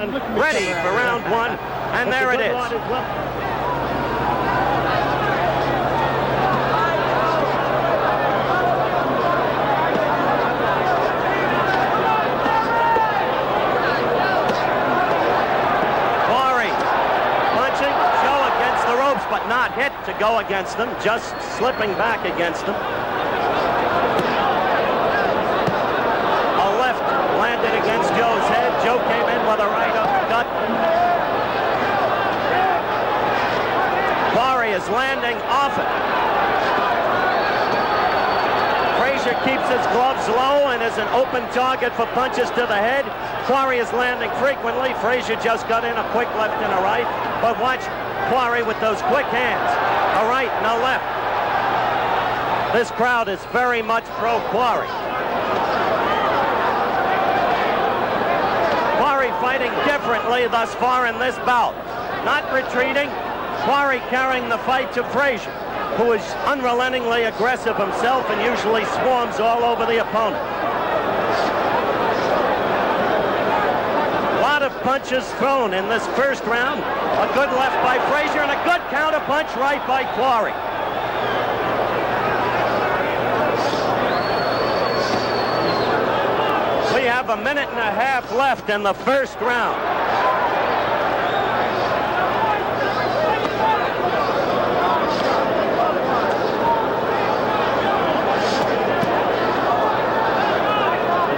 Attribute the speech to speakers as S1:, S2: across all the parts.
S1: Ready for round one, and there it is. Quarry punching Joe against the ropes, but not hit to go against them, just slipping back against them. Landed against Joe's head. Joe came in with a right uppercut. Quarry is landing often. Frazier keeps his gloves low and is an open target for punches to the head. Quarry is landing frequently. Frazier just got in a quick left and a right. But watch Quarry with those quick hands. A right and a left. This crowd is very much pro-Quarry. Fighting differently thus far in this bout. Not retreating, Quarry carrying the fight to Frazier, who is unrelentingly aggressive himself and usually swarms all over the opponent. A lot of punches thrown in this first round. A good left by Frazier and a good counter punch right by Quarry. We have a minute and a half left in the first round.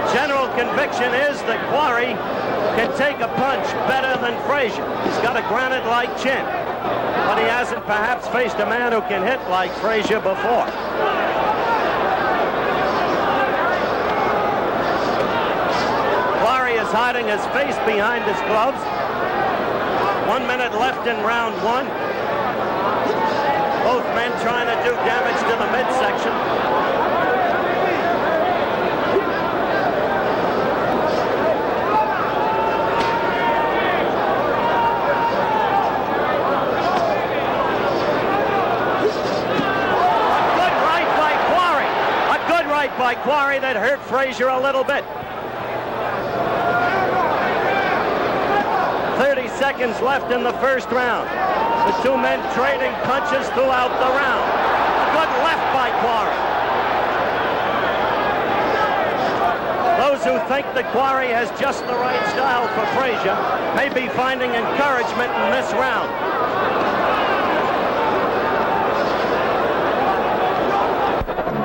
S1: The general conviction is that Quarry can take a punch better than Frazier. He's got a granite-like chin, but he hasn't perhaps faced a man who can hit like Frazier before. Hiding his face behind his gloves. 1 minute left in round one. Both men trying to do damage to the midsection. A good right by Quarry. A good right by Quarry that hurt Frazier a little bit. 30 seconds left in the first round. The two men trading punches throughout the round. A good left by Quarry. Those who think that Quarry has just the right style for Frazier may be finding encouragement in this round.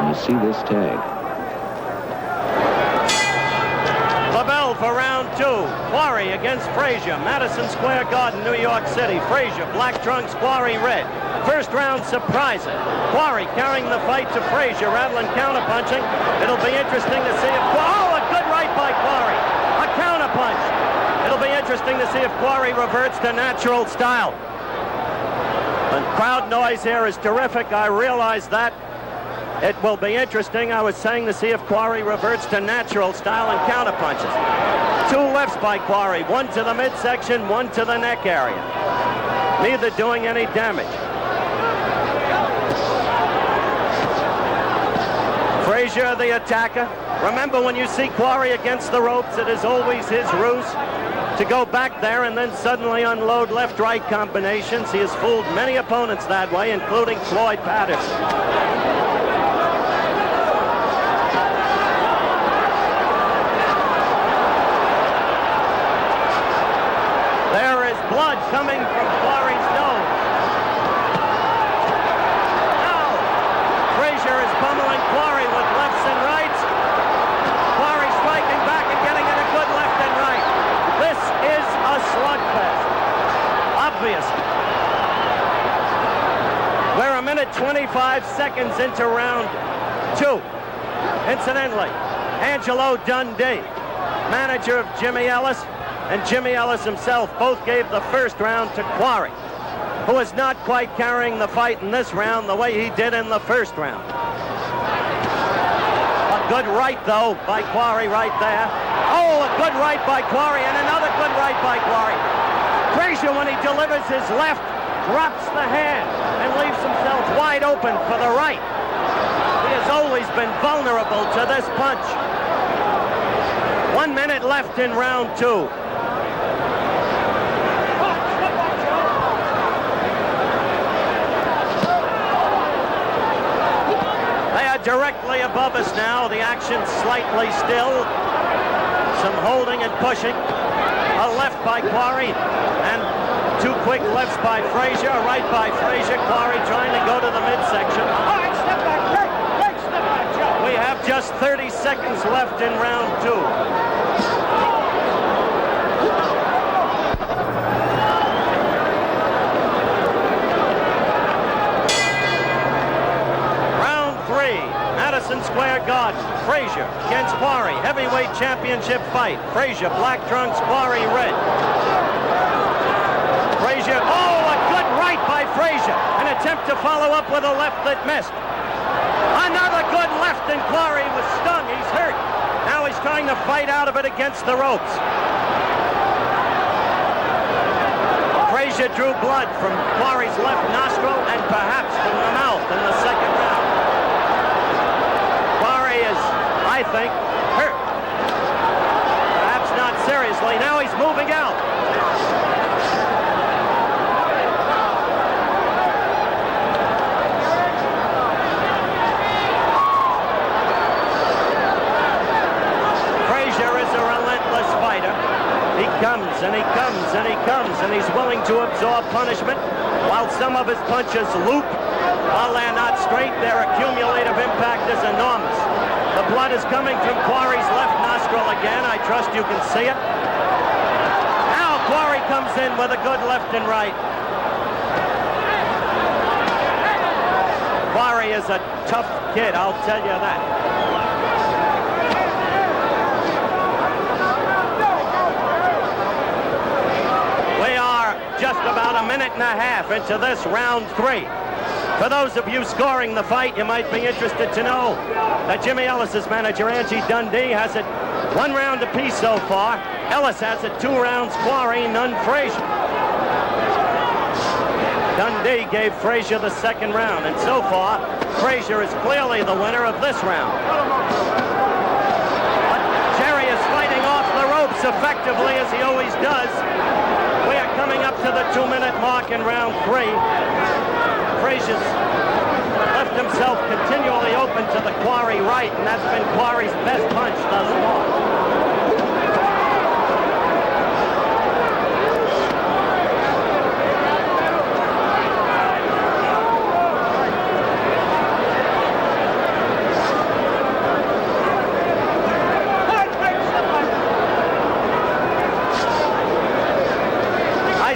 S2: You see this tag.
S1: For round two, Quarry against Frazier, Madison Square Garden, New York City. Frazier, black trunks, Quarry red. First round surprising. Quarry carrying the fight to Frazier, rattling counterpunching. It'll be interesting to see if... Oh, a good right by Quarry. A counterpunch. It'll be interesting to see if Quarry reverts to natural style. The crowd noise here is terrific. I realize that. It will be interesting, I was saying, to see if Quarry reverts to natural style and counterpunches. Two lefts by Quarry, one to the midsection, one to the neck area. Neither doing any damage. Frazier, the attacker. Remember, when you see Quarry against the ropes, it is always his ruse to go back there and then suddenly unload left-right combinations. He has fooled many opponents that way, including Floyd Patterson. Blood coming from Quarry's nose. Now, Frazier is pummeling Quarry with lefts and rights. Quarry striking back and getting in a good left and right. This is a slugfest. Obviously. We're a minute 25 seconds into round two. Incidentally, Angelo Dundee, manager of Jimmy Ellis, and Jimmy Ellis himself both gave the first round to Quarry, who is not quite carrying the fight in this round the way he did in the first round. A good right, though, by Quarry right there. Oh, a good right by Quarry, and another good right by Quarry. Frazier, when he delivers his left, drops the hand and leaves himself wide open for the right. He has always been vulnerable to this punch. 1 minute left in round two. directly above us now. The action slightly still. Some holding and pushing. A left by Quarry and two quick lefts by Frazier. A right by Frazier. Quarry trying to go to the midsection.
S3: All right, step back. Great step back, Joe.
S1: We have just 30 seconds left in round 2. Madison Square Garden. Frazier against Quarry. Heavyweight championship fight. Frazier, black trunks, Quarry, red. Frazier, oh, a good right by Frazier. An attempt to follow up with a left that missed. Another good left, and Quarry was stung. He's hurt. Now he's trying to fight out of it against the ropes. Frazier drew blood from Quarry's left nostril and perhaps from the mouth in the second round. Is, I think, hurt. Perhaps not seriously. Now he's moving out. Frazier is a relentless fighter. He comes and he comes and he comes, and he's willing to absorb punishment while some of his punches loop. While they're not straight, their accumulative impact is enormous. The blood is coming from Quarry's left nostril again. I trust you can see it. Now Quarry comes in with a good left and right. Quarry is a tough kid, I'll tell you that. We are just about a minute and a half into this round 3. For those of you scoring the fight, you might be interested to know that Jimmy Ellis's manager, Angie Dundee, has it 1 round apiece so far. Ellis has it 2 rounds Quarry, none Frazier. Dundee gave Frazier the second round, and so far, Frazier is clearly the winner of this round. But Jerry is fighting off the ropes effectively, as he always does. We are coming up to the 2-minute mark in round 3. Frazier's left himself continually open to the Quarry right, and that's been Quarry's best punch thus far.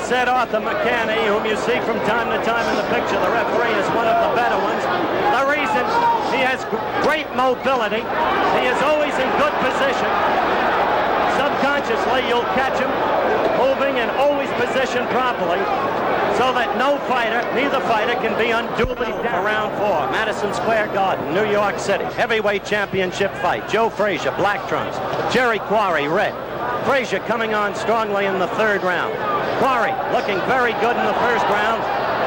S1: Said Arthur McCanney, whom you see from time to time in the picture, the referee, is one of the better ones. The reason, he has great mobility. He is always in good position. Subconsciously, you'll catch him moving and always positioned properly so that neither fighter can be unduly down. Round 4, Madison Square Garden, New York City. Heavyweight championship fight. Joe Frazier, black trunks. Jerry Quarry, red. Frazier coming on strongly in the 3rd round. Quarry looking very good in the 1st round,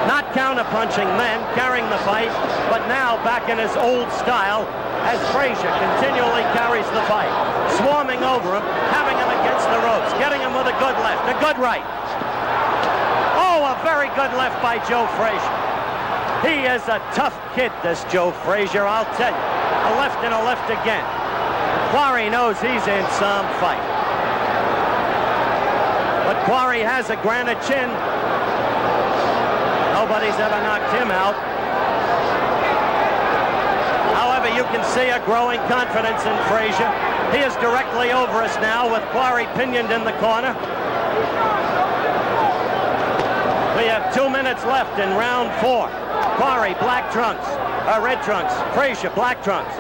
S1: not counterpunching then, carrying the fight, but now back in his old style as Frazier continually carries the fight, swarming over him, having him against the ropes, getting him with a good left, a good right. Oh, a very good left by Joe Frazier. He is a tough kid, this Joe Frazier, I'll tell you. A left and a left again. Quarry knows he's in some fight. But Quarry has a granite chin. Nobody's ever knocked him out. However, you can see a growing confidence in Frazier. He is directly over us now with Quarry pinioned in the corner. We have 2 minutes left in round 4. Quarry, black trunks, red trunks. Frazier, black trunks.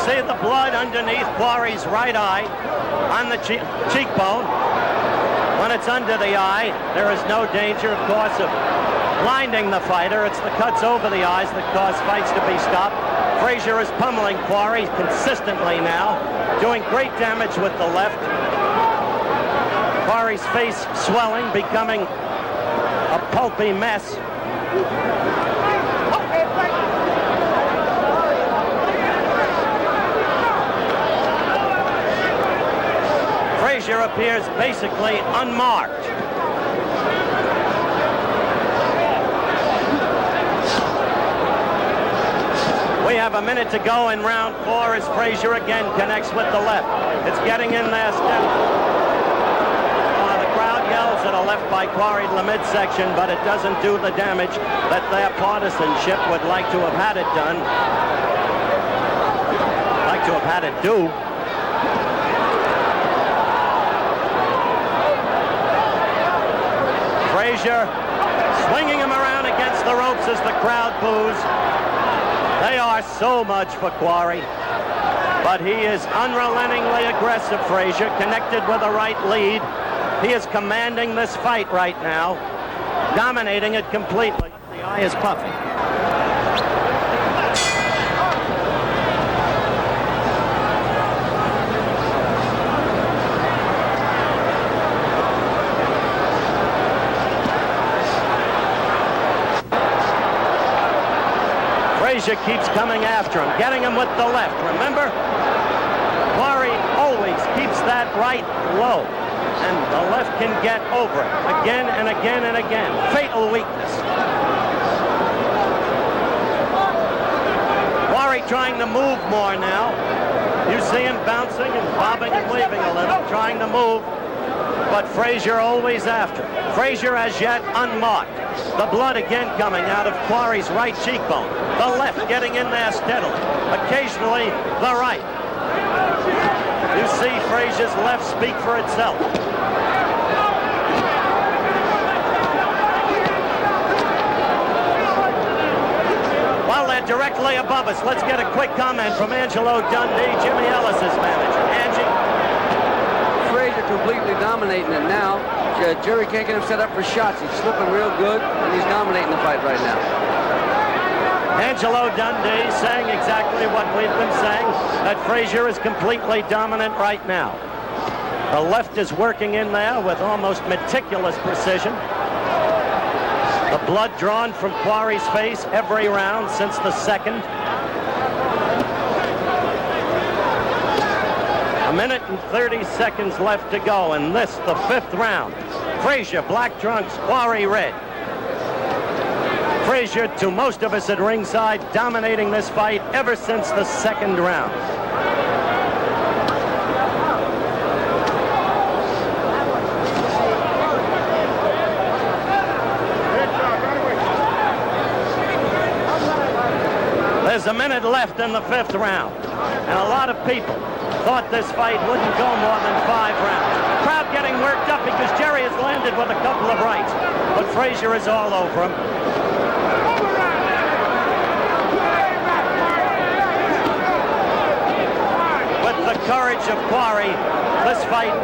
S1: See the blood underneath Quarry's right eye on the cheekbone. When it's under the eye, there is no danger, of course, of blinding the fighter. It's the cuts over the eyes that cause fights to be stopped. Frazier is pummeling Quarry consistently now, doing great damage with the left. Quarry's face swelling, becoming a pulpy mess. Frazier appears basically unmarked. We have a minute to go in round 4 as Frazier again connects with the left. It's getting in there steadily. The crowd yells at a left by Quarry to the midsection, but it doesn't do the damage that their partisanship would like to have had it done. Like to have had it do. Frazier swinging him around against the ropes as the crowd boos. They are so much for Quarry, but he is unrelentingly aggressive, Frazier, connected with a right lead. He is commanding this fight right now, dominating it completely. The eye is puffy. Frazier keeps coming after him, getting him with the left. Remember, Quarry always keeps that right low, and the left can get over it again and again and again. Fatal weakness. Quarry trying to move more now. You see him bouncing and bobbing and weaving a little, trying to move, but Frazier always after. Frazier as yet unmarked. The blood again coming out of Quarry's right cheekbone. The left getting in there steadily. Occasionally, the right. You see Frazier's left speak for itself. Well, they're directly above us. Let's get a quick comment from Angelo Dundee, Jimmy Ellis's manager. Angie?
S4: Frazier completely dominating it now. Jerry can't get him set up for shots. He's slipping real good, and he's dominating the fight right now.
S1: Angelo Dundee saying exactly what we've been saying, that Frazier is completely dominant right now. The left is working in there with almost meticulous precision. The blood drawn from Quarry's face every round since the second. A minute and 30 seconds left to go in this, the 5th round. Frazier, black trunks, Quarry, red. Frazier, to most of us at ringside, dominating this fight ever since the 2nd round. There's a minute left in the 5th round, and a lot of people thought this fight wouldn't go more than 5 rounds. Crowd getting worked up because Jerry has landed with a couple of rights, but Frazier is all over him. With the courage of Quarry, this fight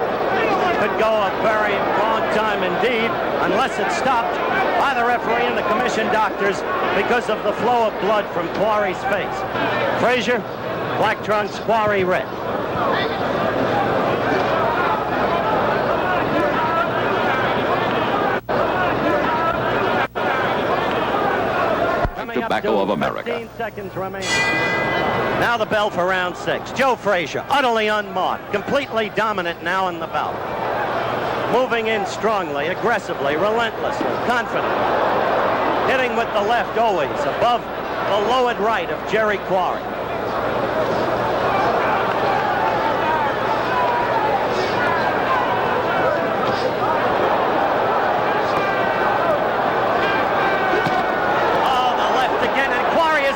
S1: could go a very long time indeed, unless it's stopped by the referee and the commission doctors because of the flow of blood from Quarry's face. Frazier, black trunks, Quarry, red.
S5: Tobacco of America.
S1: 15 seconds remaining. Now the bell for round 6. Joe Frazier, utterly unmarked, completely dominant now in the bout. Moving in strongly, aggressively, relentlessly, confident. Hitting with the left always above the lowered right of Jerry Quarry.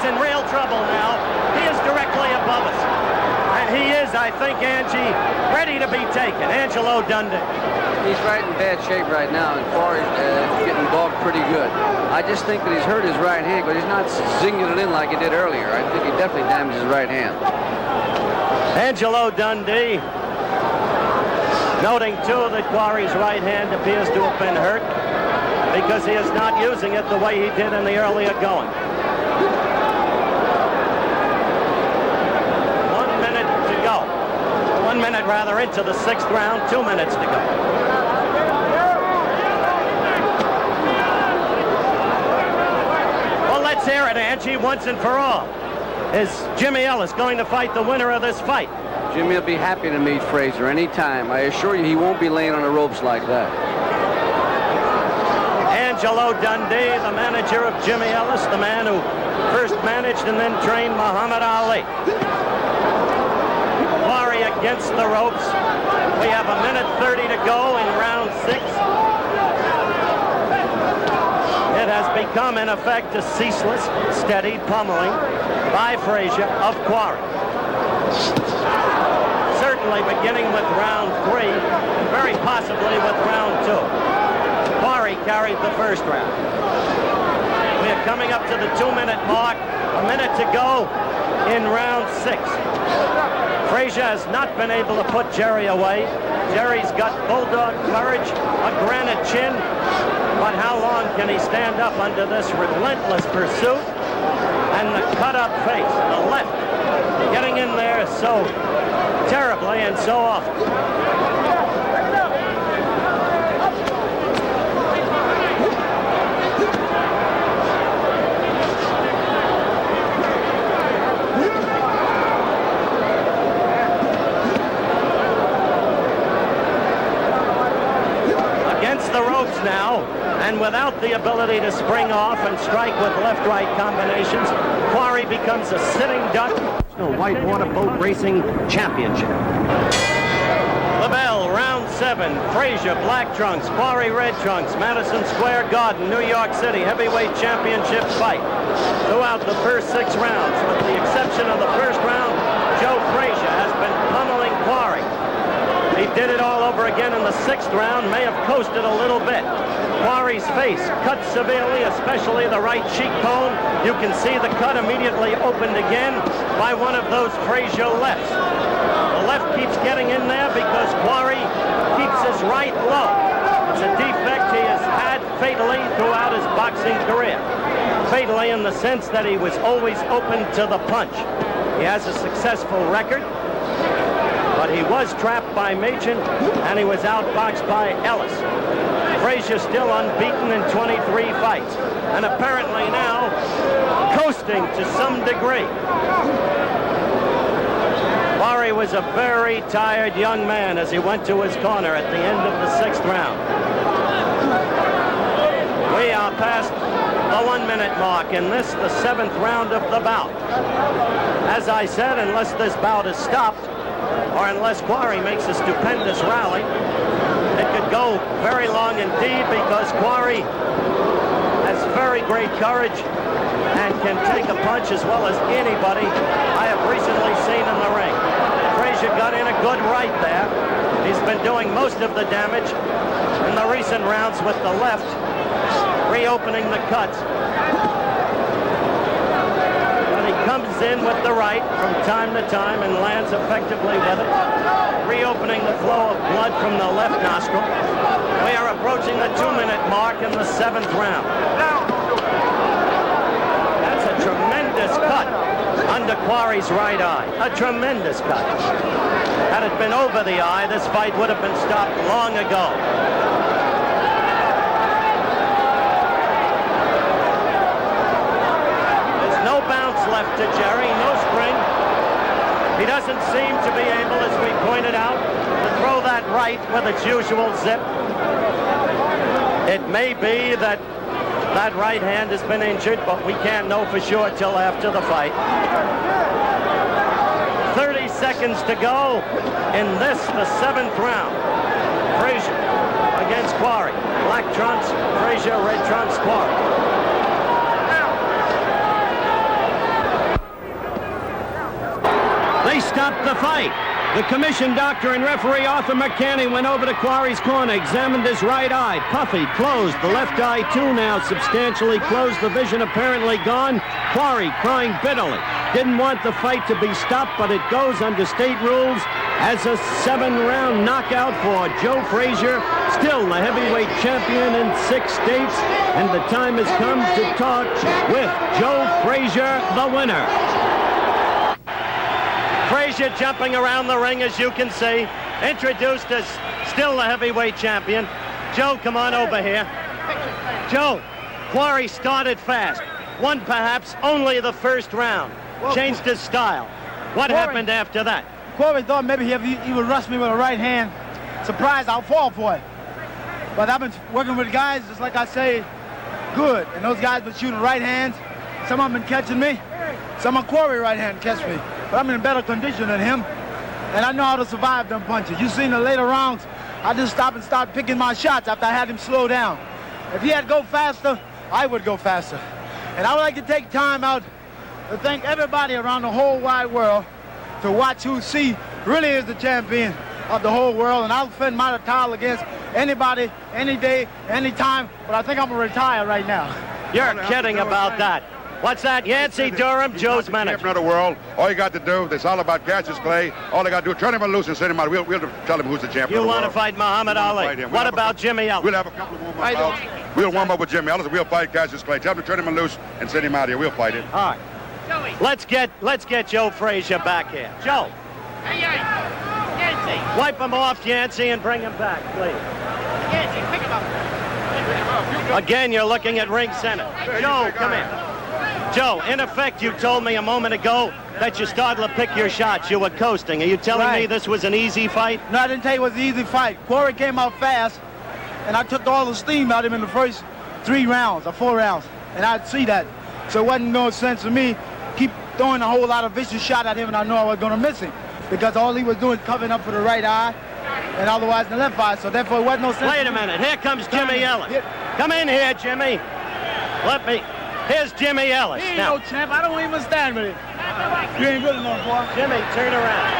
S1: In real trouble now. He is directly above us. And he is, I think, Angie, ready to be taken. Angelo Dundee.
S4: He's right in bad shape right now, and Quarry's getting dogged pretty good. I just think that he's hurt his right hand, but he's not zinging it in like he did earlier. I think he definitely damaged his right hand.
S1: Angelo Dundee noting, too, that Quarry's right hand appears to have been hurt because he is not using it the way he did in the earlier going. 1 minute rather into the 6th round, 2 minutes to go. Well, let's hear it, Angie, once and for all. Is Jimmy Ellis going to fight the winner of this fight?
S4: Jimmy will be happy to meet Frazier anytime. I assure you he won't be laying on the ropes like that.
S1: Angelo Dundee, the manager of Jimmy Ellis, the man who first managed and then trained Muhammad Ali. Quarry against the ropes. We have 1:30 to go in round 6. It has become, in effect, a ceaseless, steady pummeling by Frazier of Quarry. Certainly beginning with round 3, very possibly with round 2. Quarry carried the first round. We are coming up to the 2-minute mark. 1 minute to go in round 6. Frazier has not been able to put Jerry away. Jerry's got bulldog courage, a granite chin, but how long can he stand up under this relentless pursuit? And the cut-up face, the left, getting in there so terribly and so often. The ropes now, and without the ability to spring off and strike with left-right combinations, Quarry becomes a sitting duck. Whitewater Boat Racing Championship. LaBelle, round 7. Frazier, black trunks. Quarry, red trunks. Madison Square Garden, New York City, heavyweight championship fight. Throughout the first 6 rounds, with the exception of the first round, Joe Frazier has been pummeling Quarry. He did it all over again in the 6th round, may have coasted a little bit. Quarry's face cut severely, especially the right cheekbone. You can see the cut immediately opened again by one of those Frazier lefts. The left keeps getting in there because Quarry keeps his right low. It's a defect he has had fatally throughout his boxing career. Fatally in the sense that he was always open to the punch. He has a successful record, but he was trapped by Machen, and he was outboxed by Ellis. Frazier still unbeaten in 23 fights, and apparently now coasting to some degree. Quarry was a very tired young man as he went to his corner at the end of the 6th round. We are past the 1-minute mark in this, the 7th round of the bout. As I said, unless this bout is stopped, or unless Quarry makes a stupendous rally, it could go very long indeed, because Quarry has very great courage and can take a punch as well as anybody I have recently seen in the ring. Frazier got in a good right there. He's been doing most of the damage in the recent rounds with the left, reopening the cuts. Comes in with the right from time to time and lands effectively with it, reopening the flow of blood from the left nostril. We are approaching the 2-minute mark in the 7th round. That's a tremendous cut under Quarry's right eye. A tremendous cut. Had it been over the eye, this fight would have been stopped long ago. Left to Jerry, no spring. He doesn't seem to be able, as we pointed out, to throw that right with its usual zip. It may be that that right hand has been injured, but we can't know for sure till after the fight. 30 seconds to go in this, the 7th round. Frazier against Quarry. Black trunks, Frazier, red trunks, Quarry. They stopped the fight. The commission doctor and referee Arthur McCanny went over to Quarry's corner, examined his right eye. Puffy, closed. The left eye, too, now substantially closed. The vision apparently gone. Quarry crying bitterly. Didn't want the fight to be stopped, but it goes under state rules as a 7-round knockout for Joe Frazier, still the heavyweight champion in 6 states. And the time has come to talk with Joe Frazier, the winner. Frazier jumping around the ring, as you can see, introduced as still the heavyweight champion. Joe, come on over here. Joe, Quarry started fast, won perhaps only the first round, changed his style. What happened after that?
S3: Quarry thought maybe he would rush me with a right hand. Surprised I'll fall for it. But I've been working with guys, just like I say, good. And those guys been shooting right hands. Some of them been catching me. Some of Quarry right hand catch me. But I'm in better condition than him. And I know how to survive them punches. You seen the later rounds, I just stopped and started picking my shots after I had him slow down. If he had to go faster, I would go faster. And I would like to take time out to thank everybody around the whole wide world to watch who really is the champion of the whole world. And I'll defend my title against anybody, any day, any time. But I think I'm going to retire right now.
S1: You're kidding about that. What's that? Yancey Durham, Joe's manager.
S5: Champion of the world. All you got to do, it's all about Cassius Clay. All they got to do, turn him loose and send him out. We'll tell him who's the champion of the world.
S1: You want to fight Muhammad Ali? What about Jimmy Ellis?
S5: We'll have a couple of warm-up bouts. We'll warm up with Jimmy Ellis and we'll fight Cassius Clay. Tell him to turn him loose and send him out here. We'll fight him.
S1: All right. Let's get Joe Frazier back here. Joe.
S3: Hey, Yancey.
S1: Wipe him off, Yancey, and bring him back, please.
S3: Yancey, pick him up.
S1: Again, you're looking at ring center. Joe, come in. Joe, in effect, you told me a moment ago that you started to pick your shots. You were coasting. Are you telling me this was an easy fight?
S3: No, I didn't tell you it was an easy fight. Quarry came out fast, and I took all the steam out of him in the first 3 rounds or 4 rounds, and I'd see that. So it wasn't no sense to me keep throwing a whole lot of vicious shot at him, and I know I was going to miss him because all he was doing was covering up for the right eye and otherwise the left eye, so therefore it wasn't no sense.
S1: Wait a minute. Here comes Jimmy Ellis. Come in here, Jimmy. Here's Jimmy Ellis.
S3: He ain't no champ. I don't even stand with him. You ain't good enough, boy.
S1: Jimmy, turn around.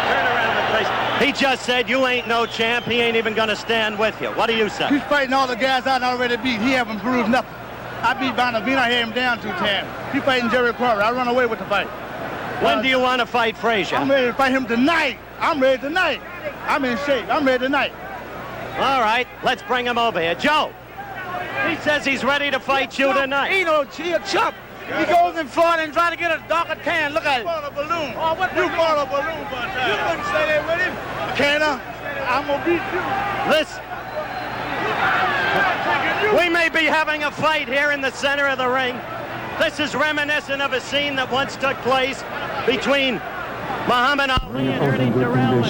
S1: Turn around the place. He just said you ain't no champ. He ain't even going to stand with you. What do you say?
S3: He's fighting all the guys I already beat. He haven't proved nothing. I beat Bonavina. I had him down 2 times. He's fighting Jerry Quarry. I run away with the fight.
S1: When do you want to fight Frazier?
S3: I'm ready to fight him tonight. I'm ready tonight. I'm in shape. I'm ready tonight.
S1: All right, let's bring him over here. Joe, he says he's ready to fight you tonight.
S3: He a chump. He goes in Florida and tries to get a darker tan. Look at it. You bought a balloon. Oh, what you bought a balloon for time. You couldn't say that with him. Can I? I'm going to beat you.
S1: Listen, we may be having a fight here in the center of the ring. This is reminiscent of a scene that once took place between Muhammad Ali and Ernie Terrell.